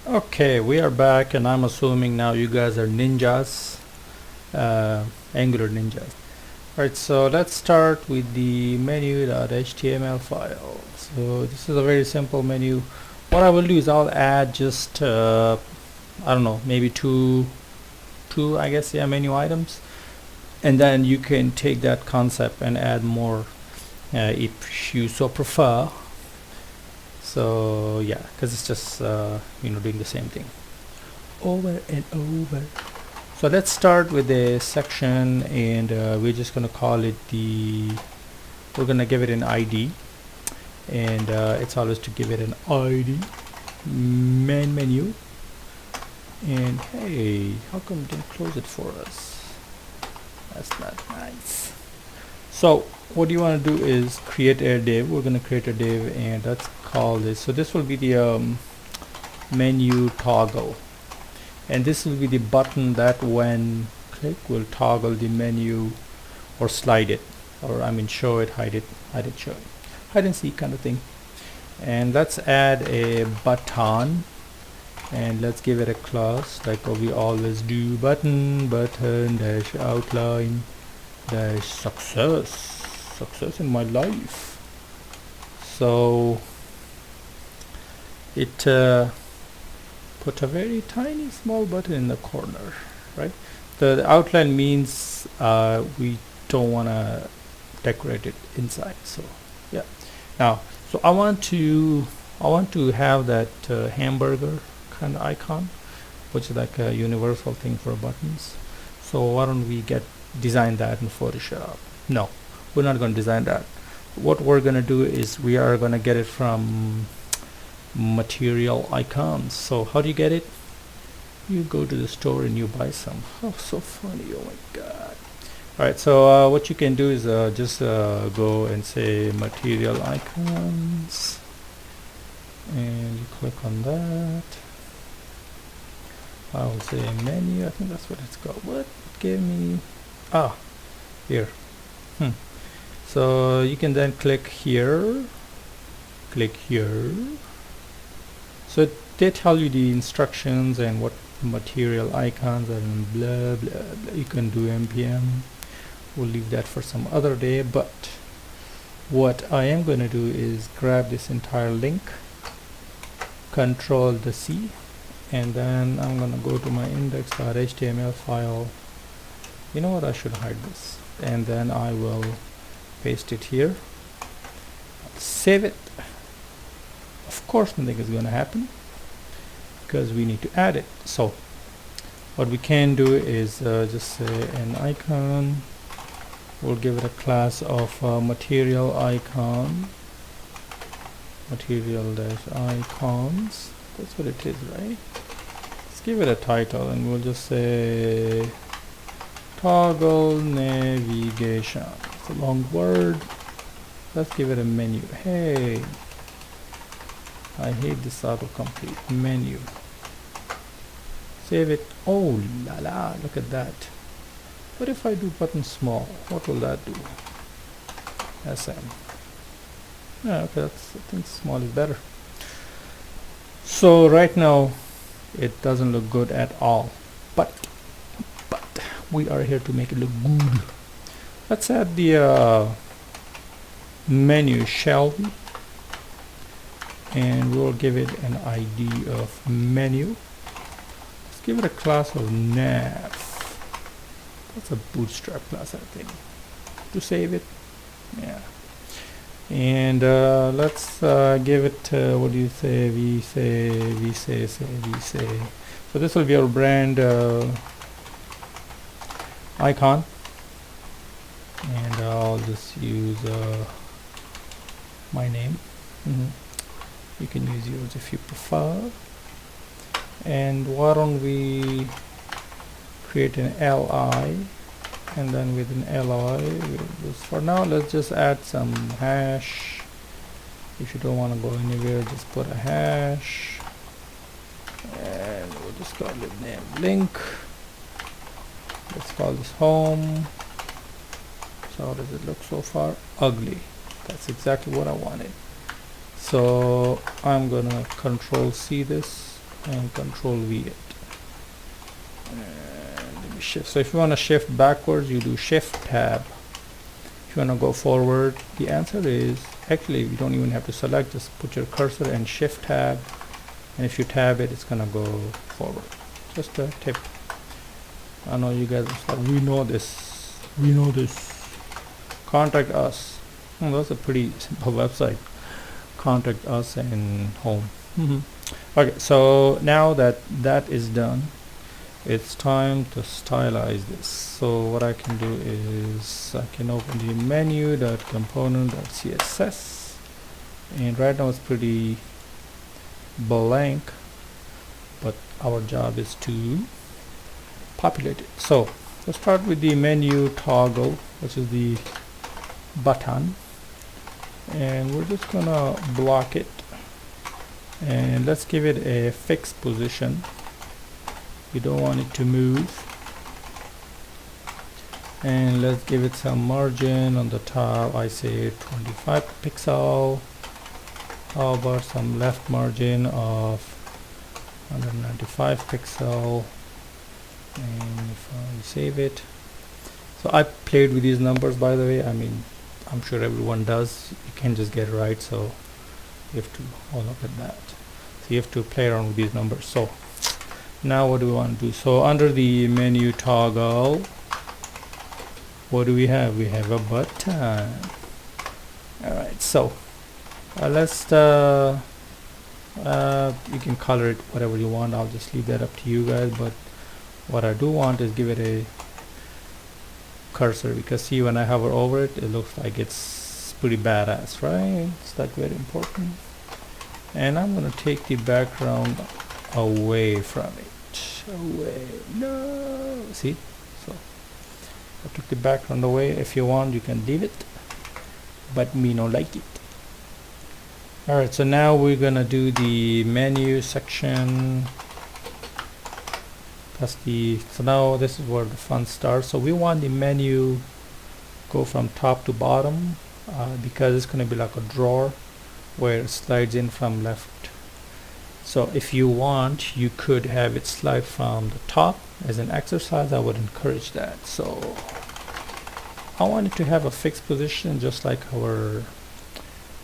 Okay, we are back, and I'm assuming now you guys are ninjas, Angular ninjas. Alright, so let's start with the menu.html file. So this is a very simple menu. What I will do is I'll add just I don't know, maybe two I guess, yeah, menu items, and then you can take that concept and add more if you so prefer. So yeah, because it's just doing the same thing over and over. So let's start with a section, and we're just going to call it we're going to give it an ID, and it's always to give it an ID, main menu. And hey, how come it didn't close it for us? That's not nice. So what you want to do is create a div. We're going to create a div, and let's call this, so this will be the menu toggle, and this will be the button that when click will toggle the menu or slide it, or I mean show it, hide it, show it, hide and seek kind of thing. And let's add a button, and let's give it a class like what we always do: button dash outline dash success in my life. So it put a very tiny small button in the corner, right? The outline means we don't want to decorate it inside. So yeah, now so I want to have that hamburger kind of icon, which is like a universal thing for buttons. So why don't we design that in Photoshop? No, we're not going to design that. What we're going to do is we are going to get it from material icons. So how do you get it? You go to the store and you buy some. Oh, so funny. Oh my god. Alright, so what you can do is just go and say material icons, and you click on that. I will say menu. I think that's what it's called. What gave me here. So you can then click here, so they tell you the instructions and what material icons and blah blah blah. You can do npm. We'll leave that for some other day, but what I am going to do is grab this entire link, control the C, and then I'm going to go to my index.html file. You know what, I should hide this, and then I will paste it here, save it. Of course nothing is going to happen because we need to add it. So what we can do is just say an icon. We'll give it a class of material icon, material dash icons. That's what it is, right? Let's give it a title, and we'll just say toggle navigation. It's a long word. Let's give it a menu. Hey, I hate this autocomplete. Menu. Save it. Oh la la, look at that. What if I do button small? What will that do? SM. Yeah, okay, I think small is better. So right now it doesn't look good at all, but we are here to make it look good. Let's add the menu, shall we? And we'll give it an ID of menu. Let's give it a class of nav. That's a bootstrap class, I think. To save it, yeah. And let's give it what do you say? We say. So this will be our brand icon, and I'll just use my name. You can use yours if you prefer. And why don't we create an li, and then with an li, for now let's just add some hash. If you don't want to go anywhere, just put a hash, and we'll just call it name link. Let's call this home. So how does it look so far? Ugly. That's exactly what I wanted. So I'm gonna control C this, and Control V it. And let me shift. So if you want to shift backwards, you do Shift Tab. If you want to go forward, the answer is actually you don't even have to select, just put your cursor and Shift Tab, and if you tab it, it's gonna go forward. Just a tip. I know you guys are like, we know this. Contact us. That's a pretty simple website. Contact us and home. Okay, so now that is done, it's time to stylize this. So what I can do is I can open the menu.component.css, and right now it's pretty blank, but our job is to populate it. So let's start with the menu toggle, which is the button, and we're just gonna block it, and let's give it a fixed position. You don't want it to move, and let's give it some margin on the top. I say 25 pixel. How about some left margin of 195 pixel, and if I save it. So I played with these numbers, by the way. I mean, I'm sure everyone does. You can't just get it right, so you have to look at that. So you have to play around with these numbers. So now what do we want to do? So under the menu toggle, what do we have? We have a button. Alright, so let's you can color it whatever you want. I'll just leave that up to you guys, but what I do want is give it a cursor, because see, when I hover over it, it looks like it's pretty badass, right? It's like very important. And I'm gonna take the background away from it. No, see, so I took the background away. If you want, you can leave it, but me don't like it. Alright, so now we're gonna do the menu section. So now this is where the fun starts. So we want the menu go from top to bottom, because it's going to be like a drawer where it slides in from left. So if you want, you could have it slide from the top. As an exercise, I would encourage that. So I want it to have a fixed position, just like our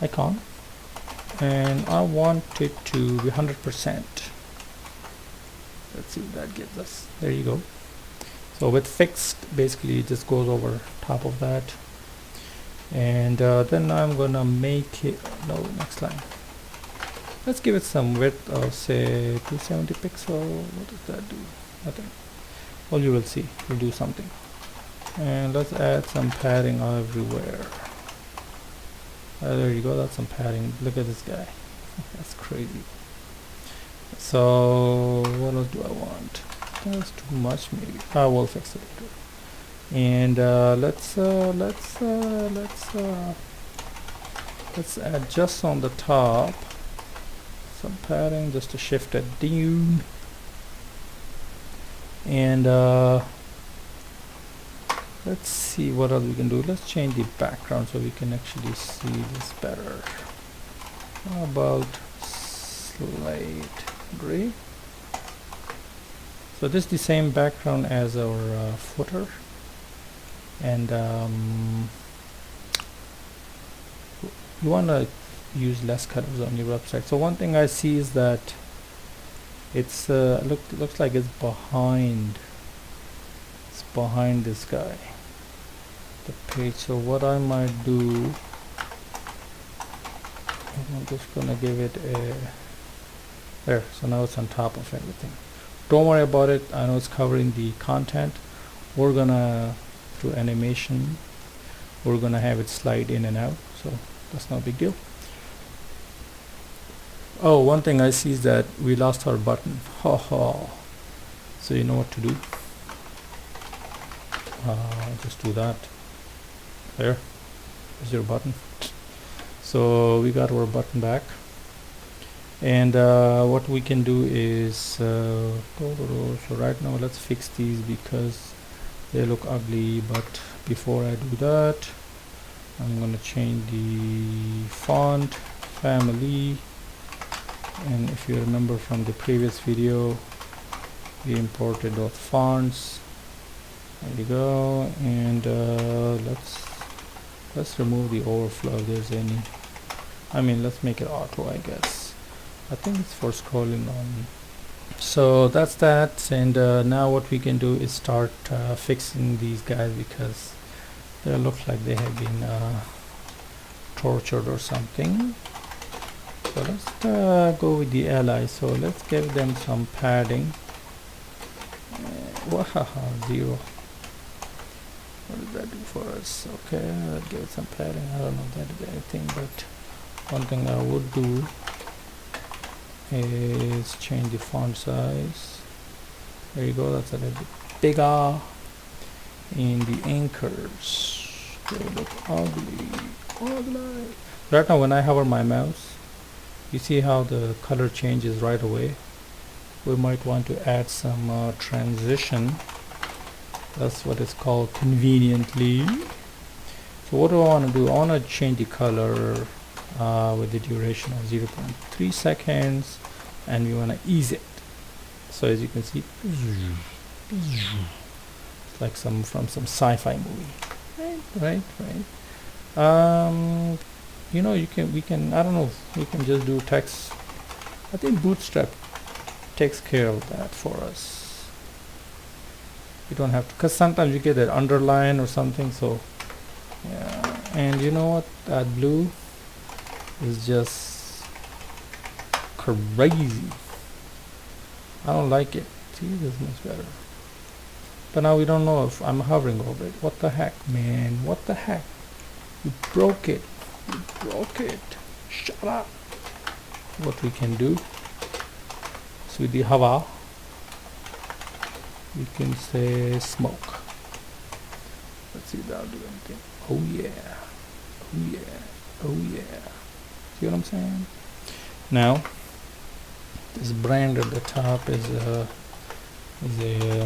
icon, and I want it to be 100%. Let's see what that gives us. There you go. So with fixed, basically it just goes over top of that, and then I'm gonna make it, no, next line, let's give it some width of say 270 pixel. What does that do? Nothing. Well, you will see, we'll do something. And let's add some padding everywhere. There you go, that's some padding. Look at this guy. That's crazy. So what else do I want? That's too much, maybe. I will fix it later. And let's add just on the top some padding, just to shift it down. And let's see what else we can do. Let's change the background so we can actually see this better. How about slate gray? So this is the same background as our footer, and you want to use less colors on your website. So one thing I see is that it's looks like it's behind this guy, the page. So what I might do, I'm just gonna give it a there. So now it's on top of everything. Don't worry about it. I know it's covering the content. We're gonna, through animation, we're gonna have it slide in and out, so that's not a big deal. Oh, one thing I see is that we lost our button. So you know what to do. Just do that. There's your button. So we got our button back. And what we can do is so right now let's fix these because they look ugly. But before I do that, I'm gonna change the font family And if you remember from the previous video, we imported those fonts. There you go. And let's remove the overflow if there's any. I mean, let's make it auto, I guess. I think it's for scrolling on. So that's that. And now what we can do is start fixing these guys, because they look like they have been tortured or something. So let's go with the ally. So let's give them some padding. Wow, 0. What does that do for us? Okay, I'll give it some padding. I don't know if that did anything, but one thing I would do is change the font size. There you go, that's a little bit bigger. And the anchors, they look ugly. Right now when I hover my mouse, you see how the color changes right away. We might want to add some transition. That's what it's called, conveniently. So what do I want to do? I want to change the color with the duration of 0.3 seconds, and we want to ease it. So as you can see, it's like from some sci-fi movie. Right. You know, we can I don't know, we can just do text. I think Bootstrap takes care of that for us. You don't have to, because sometimes you get that underline or something. So yeah, and you know what, that blue is just crazy. I don't like it. See, this is much better. But now we don't know if I'm hovering over it. What the heck, man? What the heck? You broke it. You broke it. Shut up. What we can do is with the hover, we can say smoke. Let's see if that'll do anything. Oh yeah. Oh yeah. Oh yeah. See what I'm saying? Now, this brand at the top is a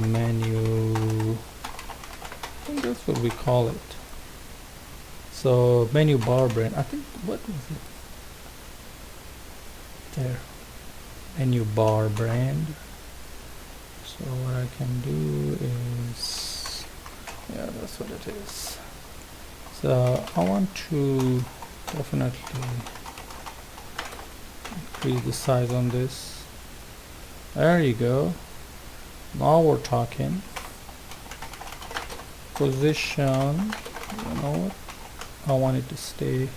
menu. I think that's what we call it. So menu bar brand. I think, what was it? There. Menu bar brand. So what I can do is, yeah, that's what it is. So I want to definitely increase the size on this. There you go. Now we're talking. Position, you know what, I want it to stay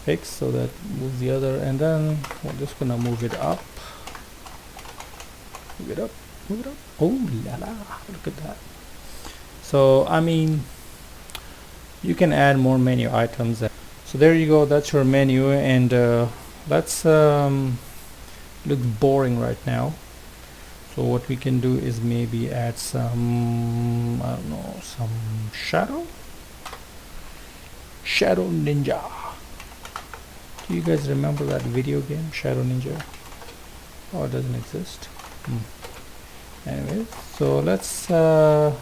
fixed, so that moves the other, and then we're just gonna move it up. Move it up. Oh la la, look at that. So I mean, you can add more menu items. So there you go, that's your menu. And let's looks boring right now. So what we can do is maybe add some, I don't know, some shadow Ninja. Do you guys remember that video game, Shadow Ninja? Oh, it doesn't exist. Anyway, so let's give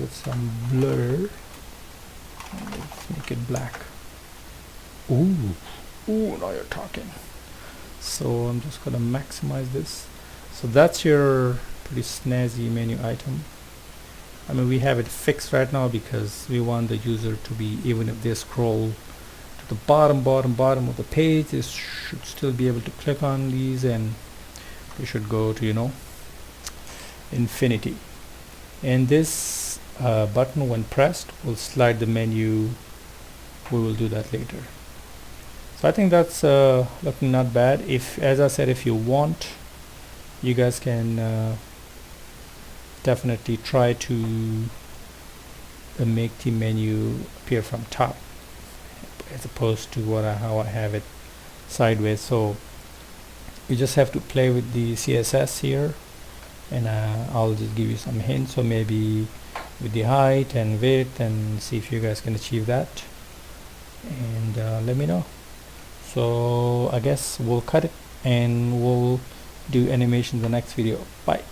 it some blur. And let's make it black. Ooh, now you're talking. So I'm just gonna maximize this. So that's your pretty snazzy menu item. I mean, we have it fixed right now because we want the user to be, even if they scroll to the bottom of the page, they should still be able to click on these, and they should go to, you know, infinity. And this button, when pressed, will slide the menu. We will do that later. So I think that's looking not bad. If, as I said, if you want, you guys can definitely try to make the menu appear from top, as opposed to how I have it sideways. So you just have to play with the CSS here, and I'll just give you some hints. So maybe with the height and width, and see if you guys can achieve that, and let me know. So I guess we'll cut it and we'll do animation in the next video. Bye.